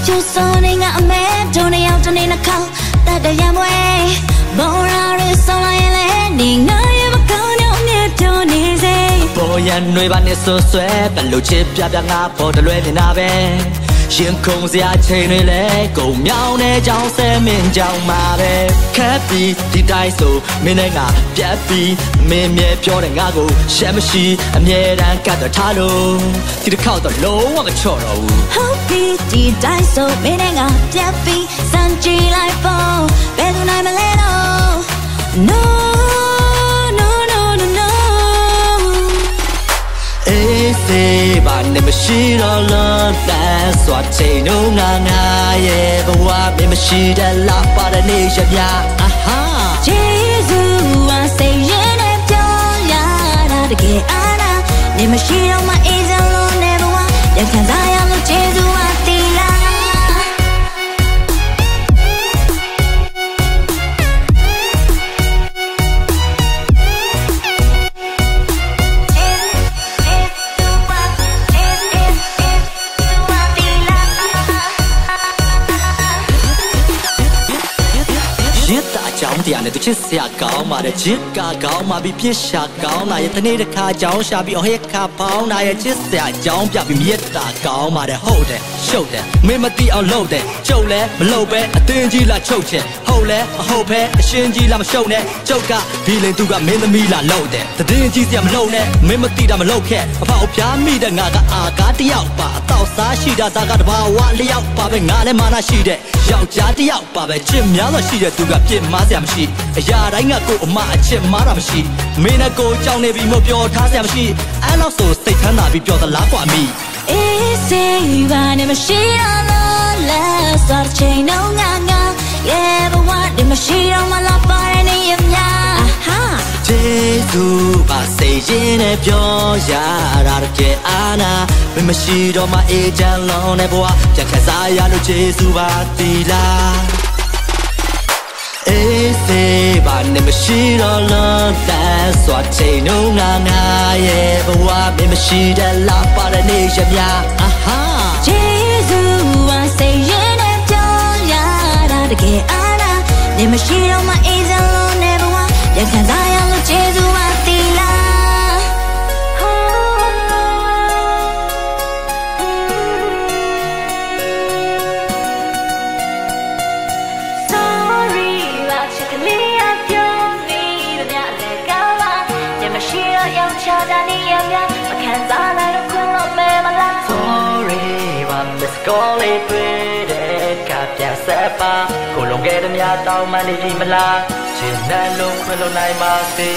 就送你个妹，就你要着你那口，大的眼way，不让人送来眼泪，你那也不够牛你就你谁？不言对吧？你说碎，半路去啪啪啊，破的雷的那边。天空下情侣嘞，狗喵呢叫声名叫马呗。开比地带手，没那个别比，没面漂的那个，什么事没人干的他喽，地的靠到楼我们错了。好比地带手，没那个别比，三 G 来风，别都来没来喽 ，no。Say ba ne ma shi lo lo la swa chei no nga nga ye ba wa me ma shi da la pa da ne ya ya aha Jesus I say yin and pyo ya da de ke ana ne ma shi lo ma e ja lo ne ba wa ya kan za ya lo Jesus I ti laကြောင်းတရားနဲ့သူချစ်စရာကောင်းပါတဲ့ချစ်ကကောင်းမှပြီးပြစ်ရှာကောင်းလာရဲ့တနေ့တစ်ခါကြောင်းရှာပြီးဟဲ့ခါပေါင်းလာရဲ့ချစ်စရာကြောင်းပြပြီးမြတ်တာကောင်းပါတဲ့ဟုတ်တယ်ရှုပ်တယ်မင်းမသိအောင်လုပ်တယ်ကျုပ်လည်းမလုပ်ပဲအတင်းကြီးလာချုပ်ချင်ဟုတ်လဲမဟုတ်ပဲအရှင်းကြီးလာမရှုပ်နဲ့ကျုပ်ကဘီလင်သူကမင်းသမီးလာလုပ်တယ်တည်င်းကြီးစရာမလုပ်နဲ့မင်းမသိတာမလုပ်ခဲ့အဖေအပြားမိတဲ့ငါကအာကားတယောက်ပါအတော့စားရှိတာဒါကတဘာဝလျောက်ပါပဲငါလည်းမာနရှိတဲ့ယောက်ျားတယောက်ပါပဲချစ်များလို့ရှိတဲ့သူကပြစ်မှားစရာမရှိအရာတိုင်းကကိုအမအချစ်မားတာမရှိမင်းနဲ့ကိုကြောင်နေပြီးမပြောထားစရာမရှိအဲ့လောက်ဆိုစိတ်ထမ်းသာပြီးပြောသလားကွာမိအေးစေးပါနဲ့မရှိတော့လို့လဲစော်ချင်တော့ငါyeah but what the machine on my love for any of ya aha ကျေးဇူးပါစိတ်ရင်းနဲ့ပြောရတာတကယ်အားနာမမရှိတော့မှအေးချမ်းလုံးနဲ့ဘဝပြန်ခက်စားရလို့ကျေးဇူးပါတီလားအေးစေးပါနဲ့မရှိတော့လို့လက်စွာချိန်တော့ငါရဲ့ဘဝမမရှိတဲ့လာပါတဲ့နေရမြအာဟာကျေးဇူးပါစိတ်ရင်းနဲ့ပြောရတာတကယ်အားနာနေမရှိတော့မှအေးချမ်းလုံးနဲ့ဘဝပြန်ခံစားရလို့ကျေးဇူးပါတီလားCall it with it, captain Sepa, Colonel get me out of money, Mala, she's not long, fellow, I must be.